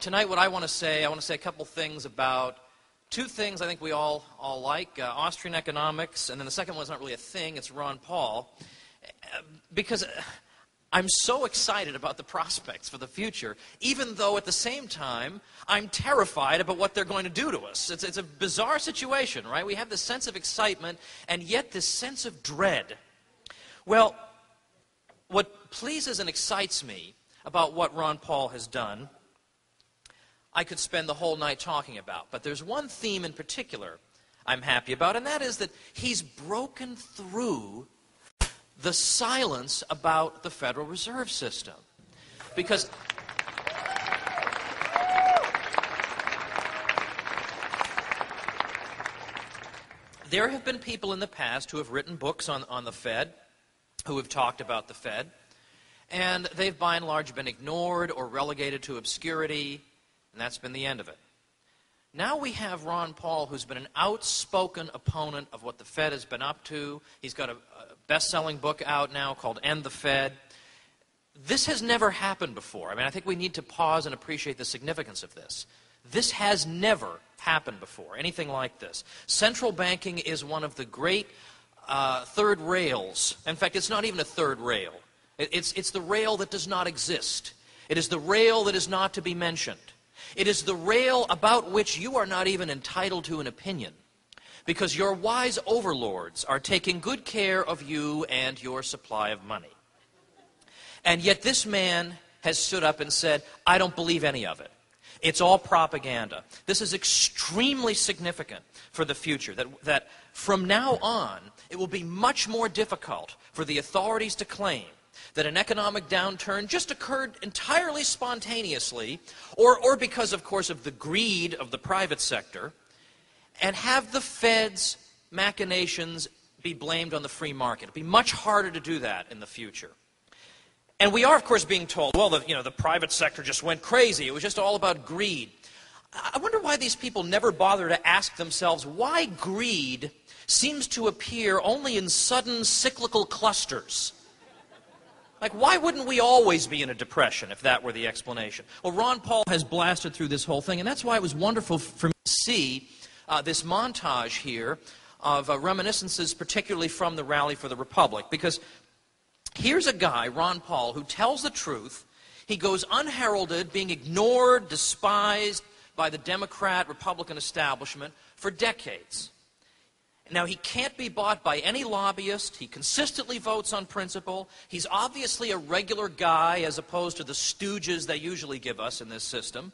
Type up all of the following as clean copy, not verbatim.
Tonight what I want to say a couple things about two things I think we all like, Austrian economics, and then the second one's not really a thing, it's Ron Paul, because I'm so excited about the prospects for the future, even though at the same time I'm terrified about what they're going to do to us. It's a bizarre situation, right? We have this sense of excitement and yet this sense of dread. Well, what pleases and excites me about what Ron Paul has done, I could spend the whole night talking about. But there's one theme in particular I'm happy about, and that is that he's broken through the silence about the Federal Reserve System. Because there have been people in the past who have written books on the Fed, who have talked about the Fed, and they've by and large been ignored or relegated to obscurity, and that's been the end of it. Now we have Ron Paul, who's been an outspoken opponent of what the Fed has been up to. He's got a best-selling book out now called End the Fed. This has never happened before. I mean, I think we need to pause and appreciate the significance of this. This has never happened before, anything like this. Central banking is one of the great third rails. In fact, it's not even a third rail. It's the rail that does not exist. It is the rail that is not to be mentioned. It is the rail about which you are not even entitled to an opinion, because your wise overlords are taking good care of you and your supply of money. And yet this man has stood up and said, I don't believe any of it. It's all propaganda. This is extremely significant for the future, that from now on, it will be much more difficult for the authorities to claim that an economic downturn just occurred entirely spontaneously, or because, of course, of the greed of the private sector, and have the Fed's machinations be blamed on the free market. It'll be much harder to do that in the future. And we are, of course, being told, well, the private sector just went crazy. It was just all about greed. I wonder why these people never bother to ask themselves why greed seems to appear only in sudden cyclical clusters. Like, why wouldn't we always be in a depression if that were the explanation? Well, Ron Paul has blasted through this whole thing, and that's why it was wonderful for me to see this montage here of reminiscences, particularly from the Rally for the Republic, because here's a guy, Ron Paul, who tells the truth. He goes unheralded, being ignored, despised by the Democrat-Republican establishment for decades. Now, he can't be bought by any lobbyist. He consistently votes on principle. He's obviously a regular guy as opposed to the stooges they usually give us in this system.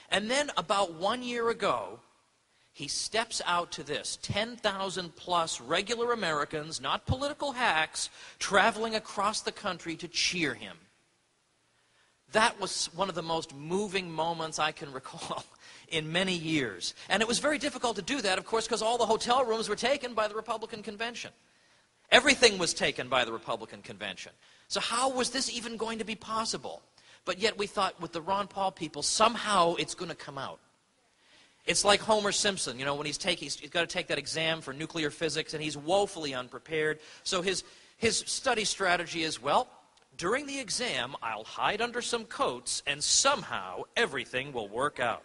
And then about 1 year ago, he steps out to this, 10,000 plus regular Americans, not political hacks, traveling across the country to cheer him. That was one of the most moving moments I can recall in many years. And it was very difficult to do that, of course, because all the hotel rooms were taken by the Republican convention. Everything was taken by the Republican convention. So how was this even going to be possible? But yet we thought with the Ron Paul people, somehow it's going to come out. It's like Homer Simpson, when he's got to take that exam for nuclear physics, and he's woefully unprepared. So his study strategy is, well, during the exam, I'll hide under some coats, and somehow everything will work out.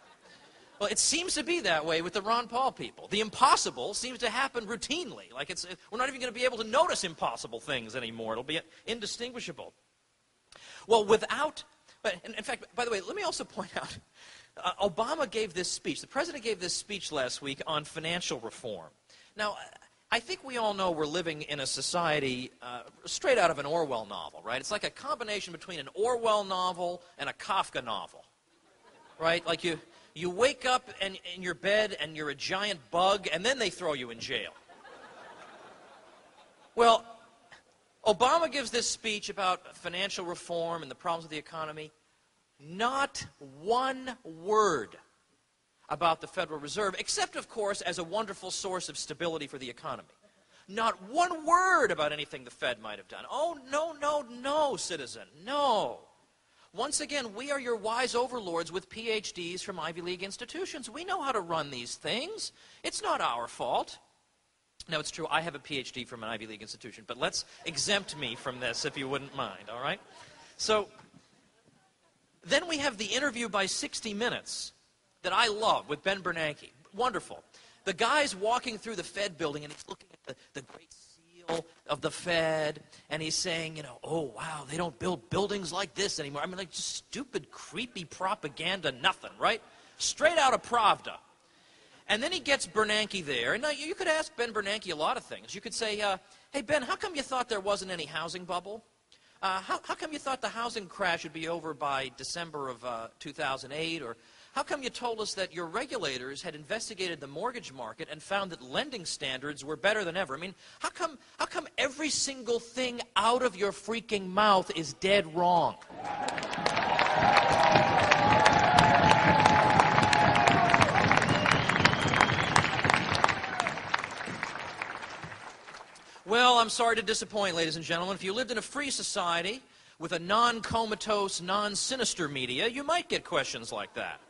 Well, it seems to be that way with the Ron Paul people. The impossible seems to happen routinely. Like we're not even going to be able to notice impossible things anymore. It'll be indistinguishable. Well, in fact, by the way, let me also point out, Obama gave this speech. The president gave this speech last week on financial reform. Now, I think we all know we're living in a society straight out of an Orwell novel, right? It's like a combination between an Orwell novel and a Kafka novel, right? Like you wake up in your bed and you're a giant bug, and then they throw you in jail. Well, Obama gives this speech about financial reform and the problems of the economy. Not one word about the Federal Reserve, except, of course, as a wonderful source of stability for the economy. Not one word about anything the Fed might have done. Oh, no, citizen, no. Once again, we are your wise overlords with PhDs from Ivy League institutions. We know how to run these things. It's not our fault. Now, it's true, I have a PhD from an Ivy League institution, but let's exempt me from this if you wouldn't mind, all right? So Then we have the interview by 60 Minutes that I love with Ben Bernanke. Wonderful. The guy's walking through the Fed building, and he's looking at the great seal of the Fed, and he's saying, oh, wow, they don't build buildings like this anymore. I mean, like, just stupid, creepy propaganda, nothing, right? Straight out of Pravda. And then he gets Bernanke there. And now you could ask Ben Bernanke a lot of things. You could say, hey, Ben, how come you thought there wasn't any housing bubble? How come you thought the housing crash would be over by December of 2008? Or how come you told us that your regulators had investigated the mortgage market and found that lending standards were better than ever? I mean, how come every single thing out of your freaking mouth is dead wrong? Well, I'm sorry to disappoint, ladies and gentlemen. If you lived in a free society with a non-comatose, non-sinister media, you might get questions like that.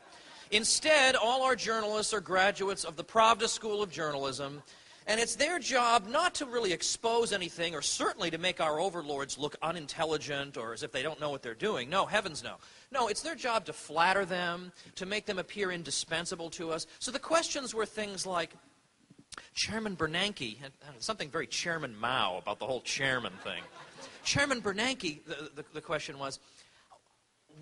Instead, all our journalists are graduates of the Pravda School of Journalism, and it's their job not to really expose anything, or certainly to make our overlords look unintelligent or as if they don't know what they're doing. No, heavens no. No, it's their job to flatter them, to make them appear indispensable to us. So the questions were things like, Chairman Bernanke, something very Chairman Mao about the whole chairman thing. Chairman Bernanke, the question was,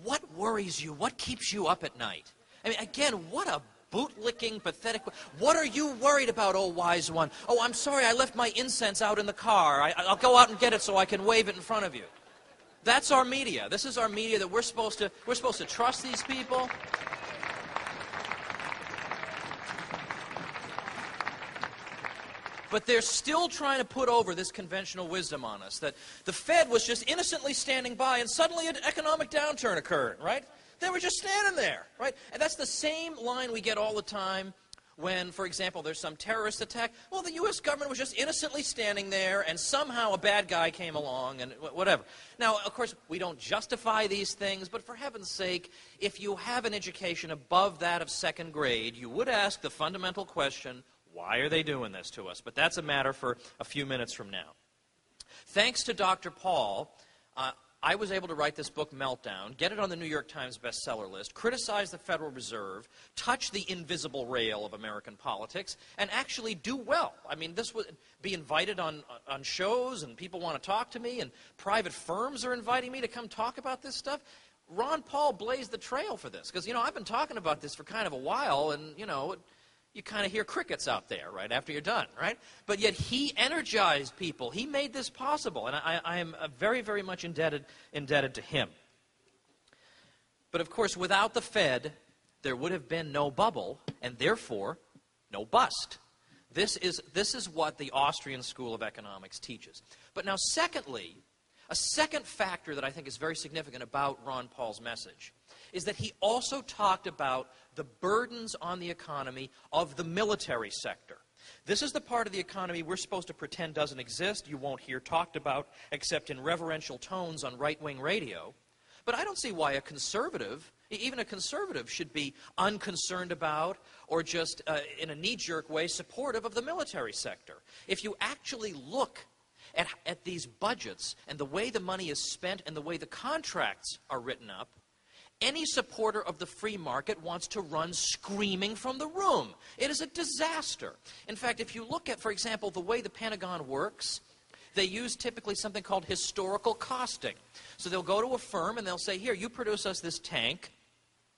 what worries you? What keeps you up at night? I mean, again, what a bootlicking, pathetic... What are you worried about, oh wise one? Oh, I'm sorry, I left my incense out in the car. I'll go out and get it so I can wave it in front of you. That's our media. This is our media that we're supposed to trust these people. But they're still trying to put over this conventional wisdom on us, that the Fed was just innocently standing by and suddenly an economic downturn occurred, right? They were just standing there, right? And that's the same line we get all the time when, for example, there's some terrorist attack. Well, the U.S. government was just innocently standing there and somehow a bad guy came along and whatever. Now, of course, we don't justify these things, but for heaven's sake, if you have an education above that of second grade, you would ask the fundamental question, why are they doing this to us? But that's a matter for a few minutes from now. Thanks to Dr. Paul, I was able to write this book, Meltdown, get it on the New York Times bestseller list, criticize the Federal Reserve, touch the invisible rail of American politics, and actually do well. I mean, this would be invited on shows, and people want to talk to me, and private firms are inviting me to come talk about this stuff. Ron Paul blazed the trail for this, because, I've been talking about this for kind of a while, and, you kind of hear crickets out there right after you're done, right? But yet he energized people. He made this possible, and I am very, very much indebted to him. But of course, without the Fed, there would have been no bubble, and therefore, no bust. This is what the Austrian School of Economics teaches. But now, secondly, a second factor that I think is very significant about Ron Paul's message is that he also talked about the burdens on the economy of the military sector. This is the part of the economy we're supposed to pretend doesn't exist. You won't hear talked about except in reverential tones on right-wing radio. But I don't see why a conservative, even a conservative, should be unconcerned about or just in a knee-jerk way supportive of the military sector. If you actually look at these budgets and the way the money is spent and the way the contracts are written up, any supporter of the free market wants to run screaming from the room. It is a disaster. In fact, if you look at, for example, the way the Pentagon works, they use typically something called historical costing. So they'll go to a firm and they'll say, here, you produce us this tank,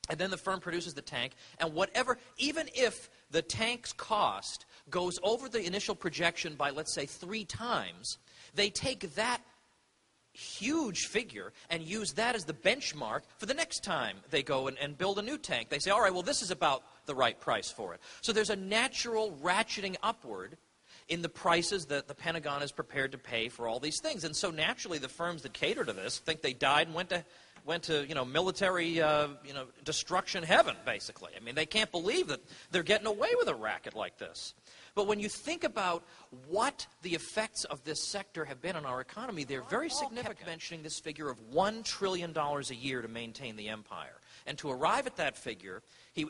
and then the firm produces the tank, and whatever, even if the tank's cost goes over the initial projection by, let's say, 3 times, they take that huge figure and use that as the benchmark for the next time they go and build a new tank. They say, all right, well, this is about the right price for it. So there's a natural ratcheting upward in the prices that the Pentagon is prepared to pay for all these things. And so naturally the firms that cater to this think they died and went to military destruction heaven, basically. I mean, they can't believe that they're getting away with a racket like this. But when you think about what the effects of this sector have been on our economy, they're very significant. Kept mentioning this figure of $1 trillion a year to maintain the empire. And to arrive at that figure, you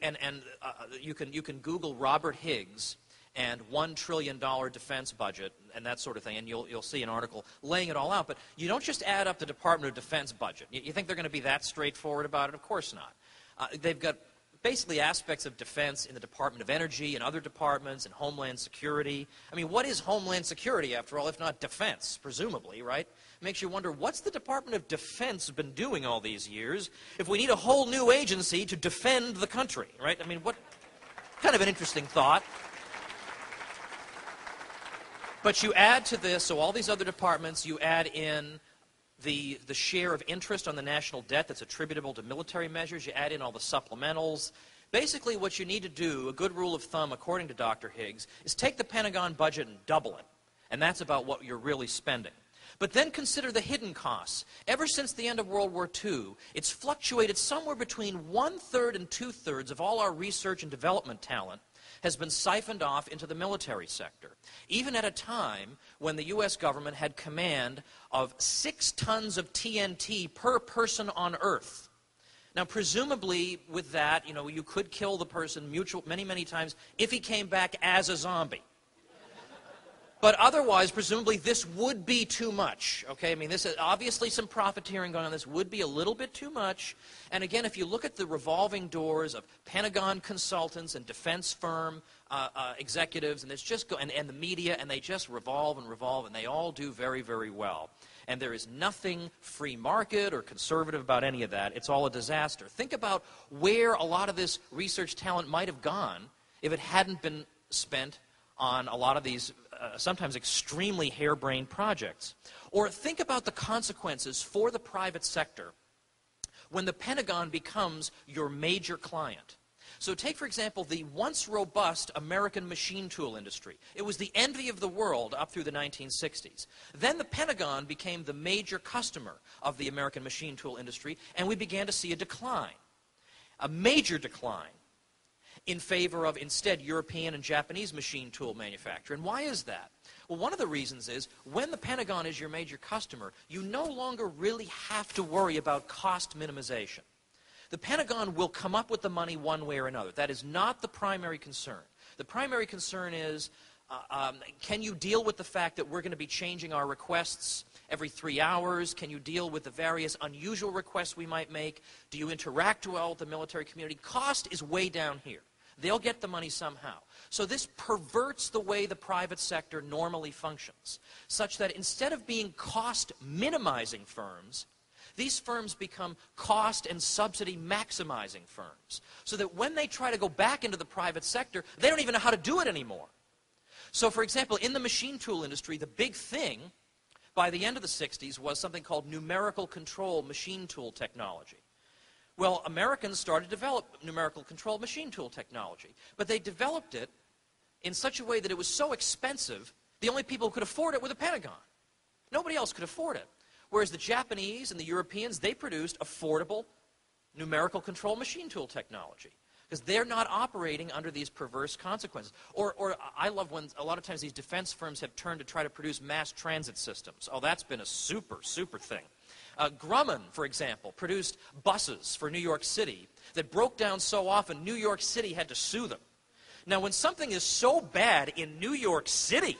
can Google Robert Higgs, and $1 trillion defense budget and that sort of thing, and you'll see an article laying it all out. But you don't just add up the Department of Defense budget. You think they're going to be that straightforward about it? Of course not. They've got basically aspects of defense in the Department of Energy and other departments and Homeland Security. I mean, what is Homeland Security, after all, if not defense, presumably, right? It makes you wonder, what's the Department of Defense been doing all these years if we need a whole new agency to defend the country, right? I mean, what kind of an interesting thought. But you add to this, so all these other departments, you add in the share of interest on the national debt that's attributable to military measures. You add in all the supplementals. Basically, what you need to do, a good rule of thumb, according to Dr. Higgs, is take the Pentagon budget and double it. And that's about what you're really spending. But then consider the hidden costs. Ever since the end of World War II, it's fluctuated somewhere between 1/3 and 2/3 of all our research and development talent has been siphoned off into the military sector, even at a time when the U.S. government had command of 6 tons of TNT per person on Earth. Now, presumably, with that, you could kill the person many, many times if he came back as a zombie. But otherwise, presumably, this would be too much, okay? I mean, this is obviously some profiteering going on. This would be a little bit too much. And again, if you look at the revolving doors of Pentagon consultants and defense firm executives, and and the media, and they just revolve, and they all do very, very well. And there is nothing free market or conservative about any of that. It's all a disaster. Think about where a lot of this research talent might have gone if it hadn't been spent on a lot of these sometimes extremely harebrained projects. Or think about the consequences for the private sector when the Pentagon becomes your major client. So take, for example, the once robust American machine tool industry. It was the envy of the world up through the 1960s. Then the Pentagon became the major customer of the American machine tool industry, and we began to see a decline, a major decline, in favor of, instead, European and Japanese machine tool manufacture. And why is that? Well, one of the reasons is, when the Pentagon is your major customer, you no longer really have to worry about cost minimization. The Pentagon will come up with the money one way or another. That is not the primary concern. The primary concern is, can you deal with the fact that we're going to be changing our requests every 3 hours? Can you deal with the various unusual requests we might make? Do you interact well with the military community? Cost is way down here. They'll get the money somehow. So this perverts the way the private sector normally functions, such that instead of being cost-minimizing firms, these firms become cost and subsidy maximizing firms, so that when they try to go back into the private sector, they don't even know how to do it anymore. So, for example, in the machine tool industry, the big thing by the end of the 60s was something called numerical control machine tool technology. Well, Americans started to develop numerical control machine tool technology, but they developed it in such a way that it was so expensive, the only people who could afford it were the Pentagon. Nobody else could afford it. Whereas the Japanese and the Europeans, they produced affordable numerical control machine tool technology, because they're not operating under these perverse consequences. Or I love when a lot of times these defense firms have turned to try to produce mass transit systems. Oh, that's been a super, super thing. Grumman, for example, produced buses for New York City that broke down so often New York City had to sue them. Now, when something is so bad in New York City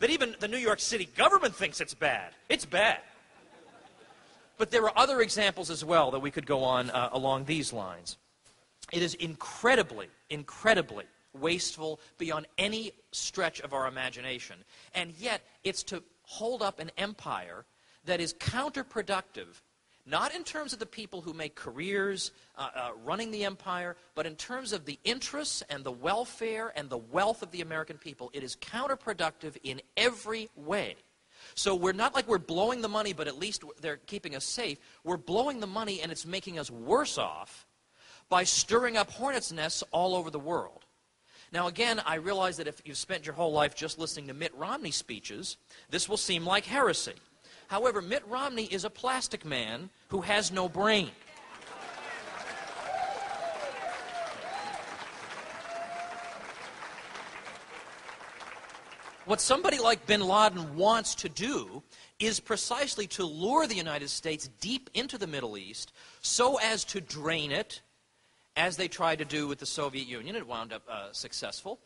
that even the New York City government thinks it's bad, it's bad. But there are other examples as well that we could go on along these lines. It is incredibly, incredibly wasteful beyond any stretch of our imagination. And yet, it's to hold up an empire that is counterproductive, not in terms of the people who make careers running the empire, but in terms of the interests and the welfare and the wealth of the American people. It is counterproductive in every way. So we're not like we're blowing the money, but at least they're keeping us safe. We're blowing the money, and it's making us worse off by stirring up hornets' nests all over the world. Now, again, I realize that if you've spent your whole life just listening to Mitt Romney speeches, this will seem like heresy. However, Mitt Romney is a plastic man who has no brain. What somebody like bin Laden wants to do is precisely to lure the United States deep into the Middle East so as to drain it as they tried to do with the Soviet Union. It wound up successful.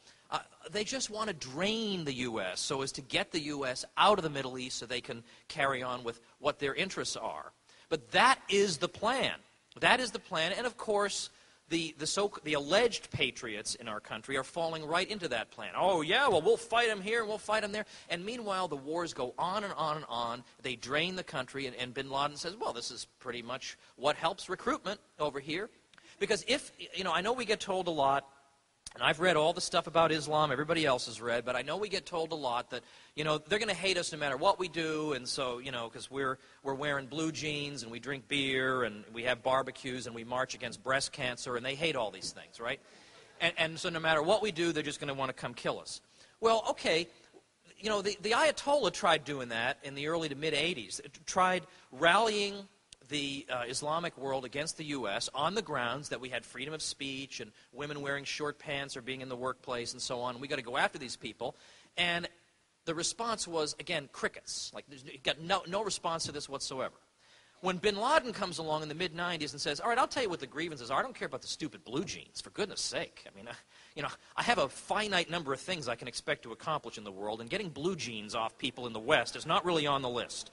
They just want to drain the U.S. so as to get the U.S. out of the Middle East so they can carry on with what their interests are. But that is the plan. That is the plan. And, of course, the alleged patriots in our country are falling right into that plan. Oh, yeah, well, we'll fight them here and we'll fight them there. And meanwhile, the wars go on and on and on. They drain the country, and bin Laden says, well, this is pretty much what helps recruitment over here. Because if, I know we get told a lot, and I've read all the stuff about Islam everybody else has read, but I know we get told a lot that, they're going to hate us no matter what we do, and so, because we're wearing blue jeans, and we drink beer, and we have barbecues, and we march against breast cancer, and they hate all these things, right? And so no matter what we do, they're just going to want to come kill us. Well, okay, the Ayatollah tried doing that in the early to mid-'80s. It tried rallying the Islamic world against the U.S. on the grounds that we had freedom of speech and women wearing short pants or being in the workplace and so on. We got to go after these people. And the response was, again, crickets. Like, you got no response to this whatsoever. When bin Laden comes along in the mid-'90s and says, all right, I'll tell you what the grievances are. I don't care about the stupid blue jeans, for goodness sake. I mean, I have a finite number of things I can expect to accomplish in the world, and getting blue jeans off people in the West is not really on the list.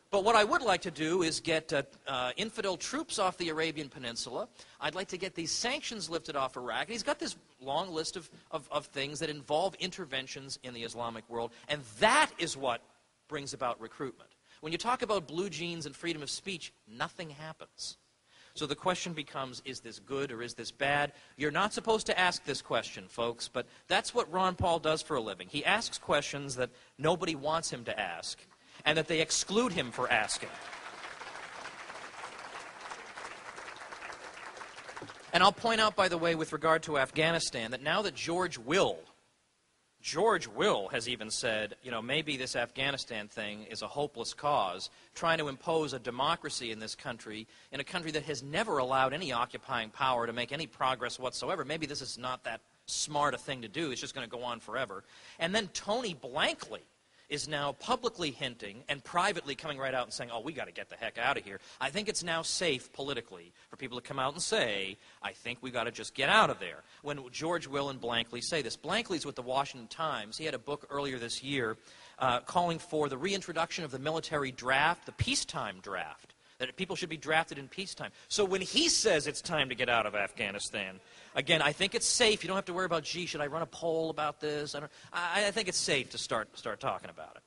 But what I would like to do is get infidel troops off the Arabian Peninsula. I'd like to get these sanctions lifted off Iraq. And he's got this long list of things that involve interventions in the Islamic world. And that is what brings about recruitment. When you talk about blue jeans and freedom of speech, nothing happens. So the question becomes, is this good or is this bad? You're not supposed to ask this question, folks, but that's what Ron Paul does for a living. He asks questions that nobody wants him to ask, and that they exclude him for asking. And I'll point out, by the way, with regard to Afghanistan, that now that George Will has even said, maybe this Afghanistan thing is a hopeless cause, trying to impose a democracy in this country, in a country that has never allowed any occupying power to make any progress whatsoever. Maybe this is not that smart a thing to do. It's just going to go on forever. And then Tony Blankley is now publicly hinting and privately coming right out and saying, oh, we got to get the heck out of here. I think it's now safe politically for people to come out and say, I think we got to just get out of there. When George Will and Blankley say this. Blankley's with the Washington Times. He had a book earlier this year calling for the reintroduction of the military draft, the peacetime draft, that people should be drafted in peacetime. So when he says it's time to get out of Afghanistan, again, I think it's safe. You don't have to worry about, gee, should I run a poll about this? I think it's safe to start talking about it.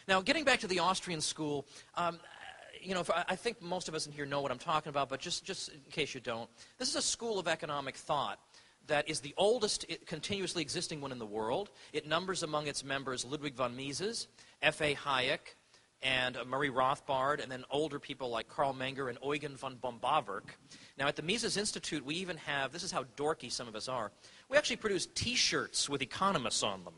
Now, getting back to the Austrian school, I think most of us in here know what I'm talking about, but just in case you don't, this is a school of economic thought that is the oldest continuously existing one in the world. It numbers among its members Ludwig von Mises, F.A. Hayek, and Murray Rothbard, and then older people like Karl Menger and Eugen von Bombawerk. Now, at the Mises Institute, we even have, this is how dorky some of us are, we actually produce T-shirts with economists on them.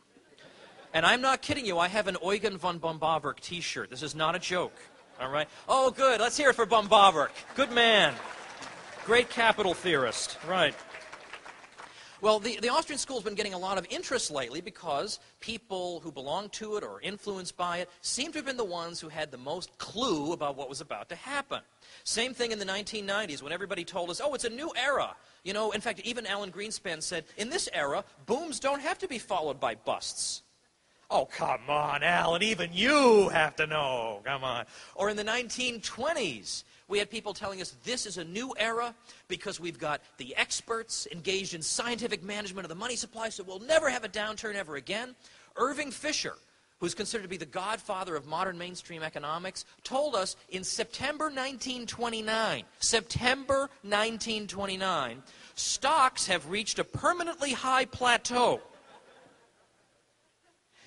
And I'm not kidding you, I have an Eugen von Bombawerk T-shirt. This is not a joke, all right? Oh, good, let's hear it for Bombawerk. Good man. Great capital theorist, right. Well, the Austrian school has been getting a lot of interest lately because people who belong to it or are influenced by it seem to have been the ones who had the most clue about what was about to happen. Same thing in the 1990s when everybody told us, oh, it's a new era. In fact, even Alan Greenspan said, in this era, booms don't have to be followed by busts. Oh, come on, Alan, even you have to know. Come on. Or in the 1920s, we had people telling us this is a new era because we've got the experts engaged in scientific management of the money supply, so we'll never have a downturn ever again. Irving Fisher, who's considered to be the godfather of modern mainstream economics, told us in September 1929, stocks have reached a permanently high plateau.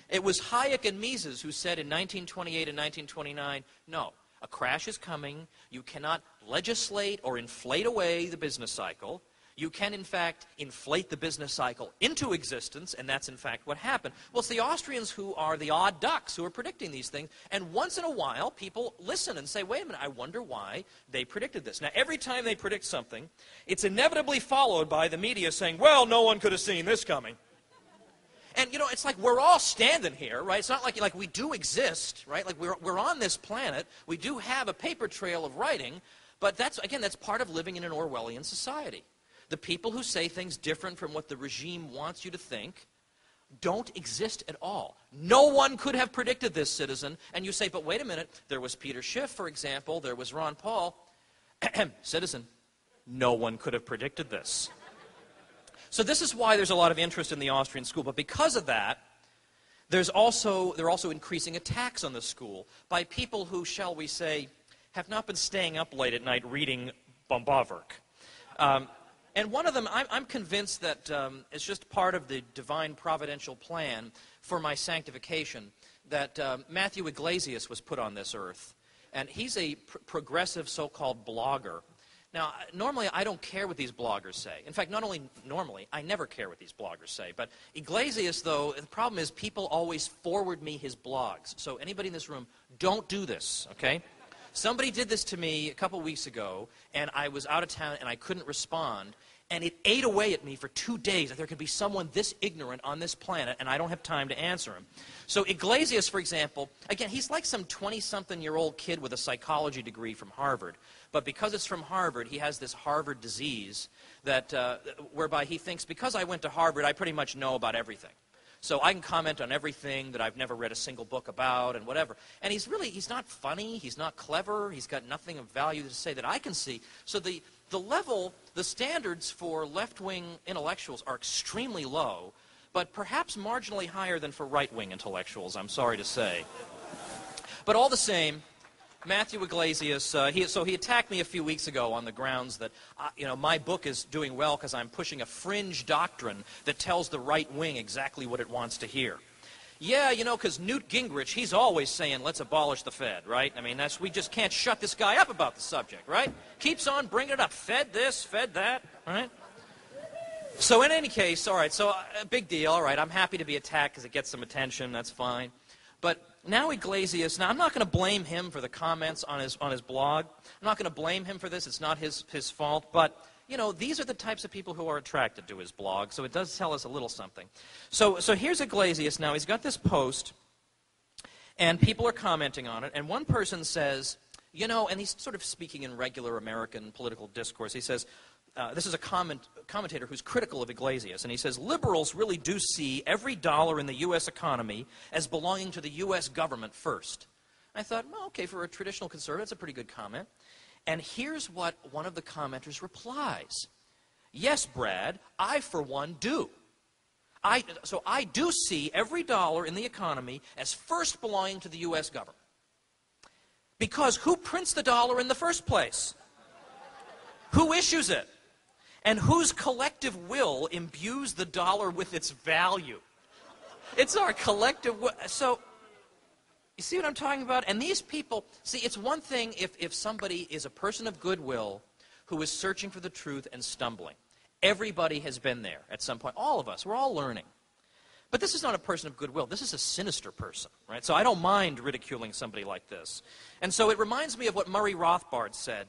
It was Hayek and Mises who said in 1928 and 1929, no, a crash is coming. You cannot legislate or inflate away the business cycle. You can, in fact, inflate the business cycle into existence, and that's, in fact, what happened. Well, it's the Austrians who are the odd ducks who are predicting these things, and once in a while, people listen and say, wait a minute, I wonder why they predicted this. Now, every time they predict something, it's inevitably followed by the media saying, well, no one could have seen this coming. And, it's like we're all standing here, right? It's not like we do exist, right? Like we're on this planet. We do have a paper trail of writing. But that's part of living in an Orwellian society. The people who say things different from what the regime wants you to think don't exist at all. No one could have predicted this, citizen. And you say, but wait a minute, there was Peter Schiff, for example, there was Ron Paul. Citizen, no one could have predicted this. So this is why there's a lot of interest in the Austrian school. But because of that, there are also increasing attacks on the school by people who, shall we say, have not been staying up late at night reading Bombawerk. And one of them, I'm convinced that it's just part of the divine providential plan for my sanctification, that Matthew Iglesias was put on this earth. And he's a progressive so-called blogger. Now, normally I don't care what these bloggers say. In fact, not only normally, I never care what these bloggers say. But Iglesias, though, the problem is people always forward me his blogs. So anybody in this room, don't do this, okay? Somebody did this to me a couple weeks ago, and I was out of town and I couldn't respond. And it ate away at me for 2 days that there could be someone this ignorant on this planet, and I don't have time to answer him. So Iglesias, for example, again, he's like some 20-something-year-old kid with a psychology degree from Harvard. But because it's from Harvard, he has this Harvard disease that, whereby he thinks, because I went to Harvard, I pretty much know about everything. So I can comment on everything that I've never read a single book about and whatever. And he's not funny, he's not clever, he's got nothing of value to say that I can see. So the standards for left-wing intellectuals are extremely low, but perhaps marginally higher than for right-wing intellectuals, I'm sorry to say. But all the same, Matthew Iglesias, he attacked me a few weeks ago on the grounds that, my book is doing well because I'm pushing a fringe doctrine that tells the right wing exactly what it wants to hear. Yeah, because Newt Gingrich, he's always saying, let's abolish the Fed, right? I mean, we just can't shut this guy up about the subject, right? Keeps on bringing it up. Fed this, Fed that, all right? So in any case, all right, so a big deal, all right, I'm happy to be attacked because it gets some attention, that's fine. But now Iglesias, I'm not going to blame him for the comments on his blog. I'm not going to blame him for this. It's not his fault. But, these are the types of people who are attracted to his blog. So it does tell us a little something. So here's Iglesias now. He's got this post, and people are commenting on it. And one person says, and he's sort of speaking in regular American political discourse. He says, this is a commentator who's critical of Iglesias, and he says, liberals really do see every dollar in the U.S. economy as belonging to the U.S. government first. I thought, well, okay, for a traditional conservative, that's a pretty good comment. And here's what one of the commenters replies. Yes, Brad, I, for one, do. So I do see every dollar in the economy as first belonging to the U.S. government. Because who prints the dollar in the first place? Who issues it? And whose collective will imbues the dollar with its value? It's our collective will. So, you see what I'm talking about? And these people, see, it's one thing if somebody is a person of goodwill who is searching for the truth and stumbling. Everybody has been there at some point. All of us, we're all learning. But this is not a person of goodwill. This is a sinister person, right? So I don't mind ridiculing somebody like this. And so it reminds me of what Murray Rothbard said.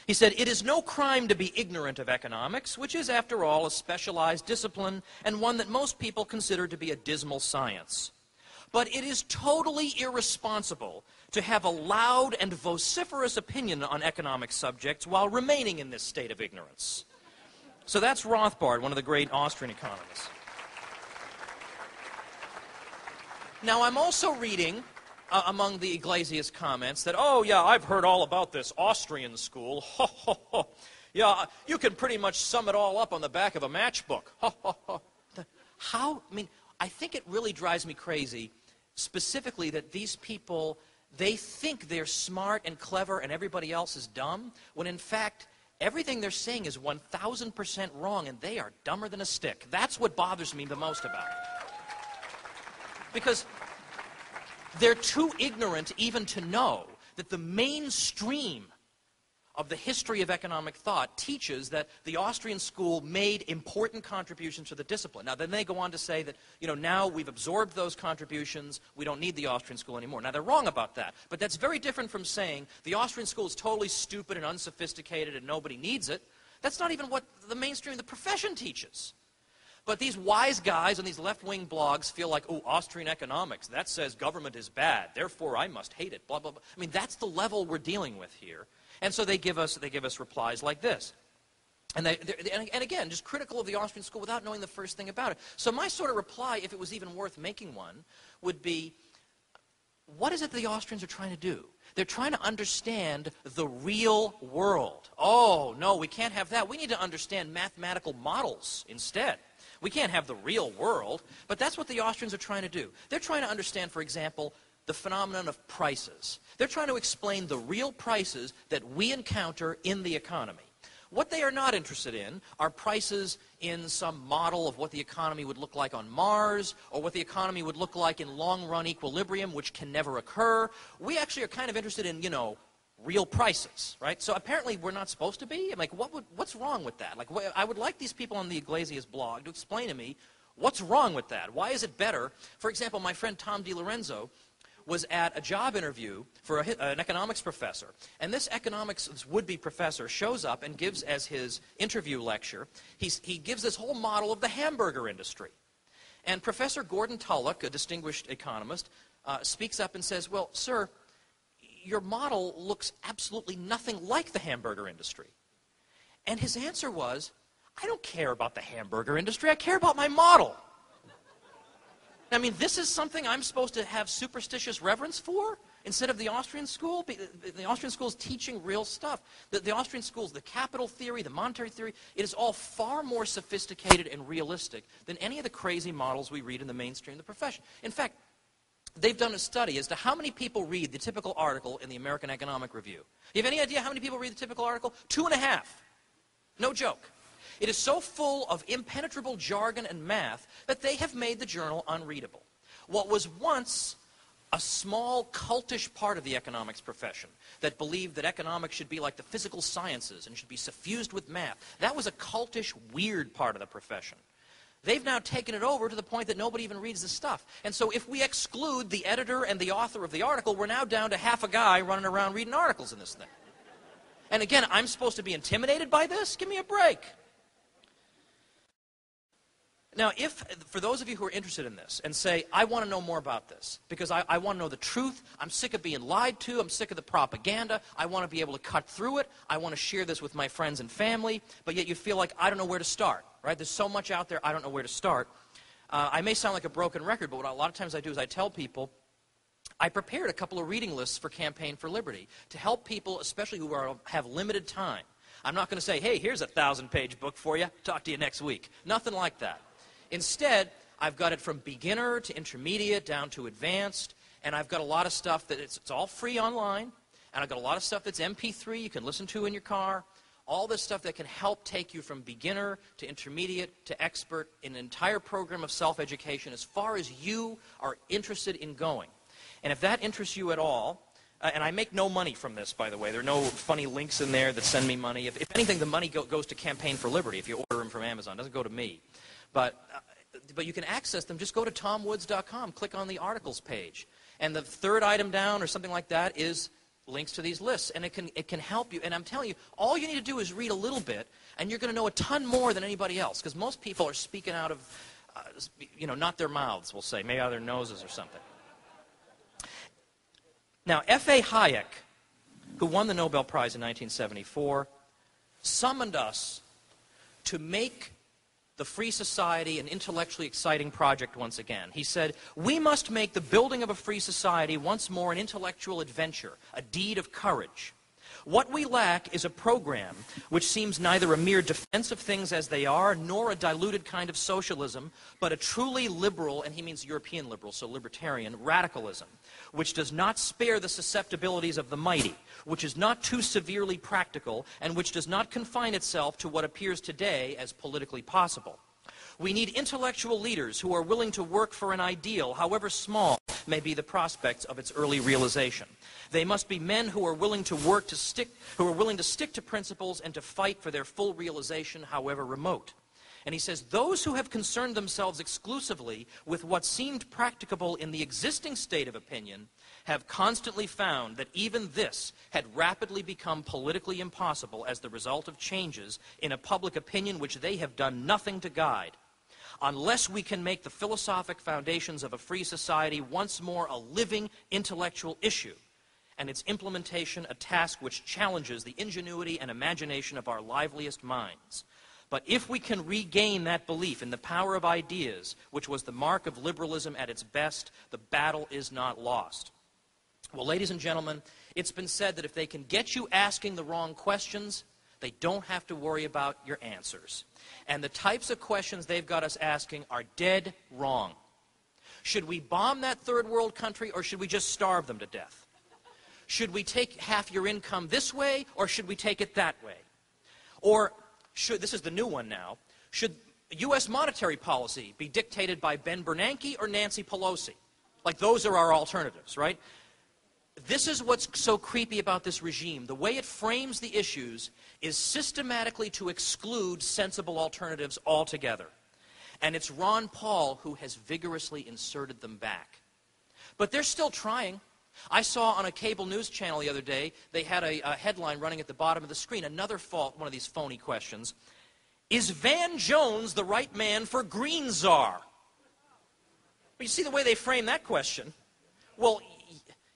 He said, it is no crime to be ignorant of economics, which is, after all, a specialized discipline and one that most people consider to be a dismal science. But it is totally irresponsible to have a loud and vociferous opinion on economic subjects while remaining in this state of ignorance. So that's Rothbard, one of the great Austrian economists. Now, I'm also reading among the Iglesias comments that, oh, yeah, I've heard all about this Austrian school. Ho, ho, ho. Yeah, you can pretty much sum it all up on the back of a matchbook. Ho, ho, ho. How? I mean, I think it really drives me crazy, specifically that these people, they think they're smart and clever and everybody else is dumb, when in fact, everything they're saying is 1,000% wrong and they are dumber than a stick. That's what bothers me the most about it. Because they're too ignorant even to know that the mainstream of the history of economic thought teaches that the Austrian school made important contributions to the discipline. Now, then they go on to say that, now we've absorbed those contributions, we don't need the Austrian school anymore. Now, they're wrong about that, but that's very different from saying the Austrian school is totally stupid and unsophisticated and nobody needs it. That's not even what the mainstream of the profession teaches. But these wise guys on these left-wing blogs feel like, oh, Austrian economics, that says government is bad, therefore I must hate it, blah, blah, blah. I mean, that's the level we're dealing with here. And so they give us replies like this. And again, just critical of the Austrian school without knowing the first thing about it. So my sort of reply, if it was even worth making one, would be, what is it the Austrians are trying to do? They're trying to understand the real world. Oh, no, we can't have that. We need to understand mathematical models instead. We can't have the real world, but that's what the Austrians are trying to do. They're trying to understand, for example, the phenomenon of prices. They're trying to explain the real prices that we encounter in the economy. What they are not interested in are prices in some model of what the economy would look like on Mars, or what the economy would look like in long-run equilibrium, which can never occur. We actually are kind of interested in, real prices, right? So apparently we're not supposed to be. I'm like, what's wrong with that? Like, I would like these people on the Iglesias blog to explain to me what's wrong with that. Why is it better? For example, my friend Tom DiLorenzo was at a job interview for an economics professor. And this economics would-be professor shows up and gives as his interview lecture, he gives this whole model of the hamburger industry. And Professor Gordon Tullock, a distinguished economist, speaks up and says, well, sir, your model looks absolutely nothing like the hamburger industry. And his answer was, I don't care about the hamburger industry, I care about my model. I mean, this is something I'm supposed to have superstitious reverence for instead of the Austrian school? The Austrian school is teaching real stuff. The Austrian schools, the capital theory, the monetary theory, it is all far more sophisticated and realistic than any of the crazy models we read in the mainstream of the profession. In fact, they've done a study as to how many people read the typical article in the American Economic Review. You have any idea how many people read the typical article? 2.5. No joke. It is so full of impenetrable jargon and math that they have made the journal unreadable. What was once a small cultish part of the economics profession that believed that economics should be like the physical sciences and should be suffused with math, that was a cultish, weird part of the profession. They've now taken it over to the point that nobody even reads the stuff. And so if we exclude the editor and the author of the article, we're now down to half a guy running around reading articles in this thing. And again, I'm supposed to be intimidated by this? Give me a break. Now, for those of you who are interested in this and say, I want to know more about this, because I want to know the truth, I'm sick of being lied to, I'm sick of the propaganda, I want to be able to cut through it, I want to share this with my friends and family, but yet you feel like I don't know where to start, right? There's so much out there, I don't know where to start. I may sound like a broken record, but what a lot of times I do is I tell people, I prepared a couple of reading lists for Campaign for Liberty to help people, especially who have limited time. I'm not going to say, hey, here's a 1,000-page book for you, talk to you next week. Nothing like that. Instead, I've got it from beginner to intermediate down to advanced, and I've got a lot of stuff that it's all free online, and I've got a lot of stuff that's MP3 you can listen to in your car, all this stuff that can help take you from beginner to intermediate to expert in an entire program of self-education as far as you are interested in going. And if that interests you at all, and I make no money from this, by the way. There are no funny links in there that send me money. If anything, the money goes to Campaign for Liberty if you order them from Amazon. It doesn't go to me. But you can access them. Just go to tomwoods.com, click on the articles page. And the third item down or something like that is links to these lists. And it can help you. And I'm telling you, all you need to do is read a little bit, and you're going to know a ton more than anybody else. Because most people are speaking out of, not their mouths, we'll say. Maybe out of their noses or something. Now, F.A. Hayek, who won the Nobel Prize in 1974, summoned us to make the free society an intellectually exciting project once again. He said, we must make the building of a free society once more an intellectual adventure, a deed of courage. What we lack is a program which seems neither a mere defense of things as they are, nor a diluted kind of socialism, but a truly liberal, and he means European liberal, so libertarian, radicalism, which does not spare the susceptibilities of the mighty, which is not too severely practical, and which does not confine itself to what appears today as politically possible. We need intellectual leaders who are willing to work for an ideal, however small may be the prospects of its early realization. They must be men who are willing to stick to principles and to fight for their full realization, however remote. And he says, those who have concerned themselves exclusively with what seemed practicable in the existing state of opinion have constantly found that even this had rapidly become politically impossible as the result of changes in a public opinion which they have done nothing to guide. Unless we can make the philosophic foundations of a free society once more a living intellectual issue, and its implementation a task which challenges the ingenuity and imagination of our liveliest minds. But if we can regain that belief in the power of ideas, which was the mark of liberalism at its best, the battle is not lost. Well, ladies and gentlemen, it's been said that if they can get you asking the wrong questions, they don't have to worry about your answers. And the types of questions they've got us asking are dead wrong. Should we bomb that third world country, or should we just starve them to death? Should we take half your income this way, or should we take it that way? Or, this is the new one now, should U.S. monetary policy be dictated by Ben Bernanke or Nancy Pelosi? Like, those are our alternatives, right? This is what's so creepy about this regime. The way it frames the issues is systematically to exclude sensible alternatives altogether. And it's Ron Paul who has vigorously inserted them back. But they're still trying. I saw on a cable news channel the other day, they had a headline running at the bottom of the screen, another one of these phony questions. Is Van Jones the right man for Green Czar? Well, you see the way they frame that question. Well,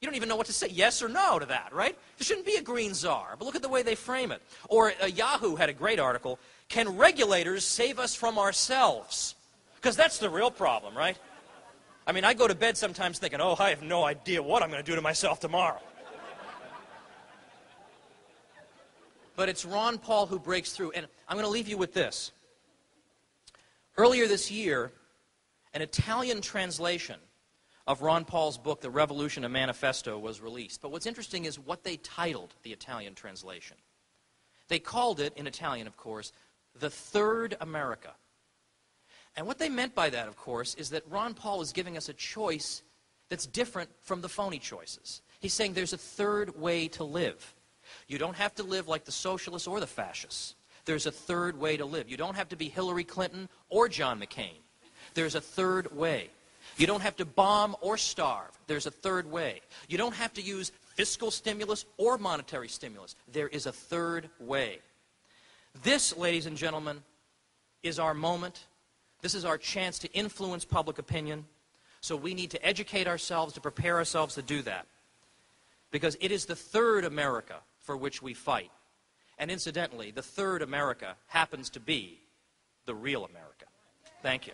you don't even know what to say, yes or no to that, right? There shouldn't be a green czar, but look at the way they frame it. Or Yahoo had a great article, can regulators save us from ourselves? Because that's the real problem, right? I mean, I go to bed sometimes thinking, oh, I have no idea what I'm going to do to myself tomorrow. But it's Ron Paul who breaks through, and I'm going to leave you with this. Earlier this year, an Italian translation of Ron Paul's book, The Revolution, a Manifesto, was released. But what's interesting is what they titled the Italian translation. They called it, in Italian, of course, The Third America. And what they meant by that, of course, is that Ron Paul is giving us a choice that's different from the phony choices. He's saying there's a third way to live. You don't have to live like the socialists or the fascists. There's a third way to live. You don't have to be Hillary Clinton or John McCain. There's a third way. You don't have to bomb or starve. There's a third way. You don't have to use fiscal stimulus or monetary stimulus. There is a third way. This, ladies and gentlemen, is our moment. This is our chance to influence public opinion. So we need to educate ourselves, to prepare ourselves to do that. Because it is the third America for which we fight. And incidentally, the third America happens to be the real America. Thank you.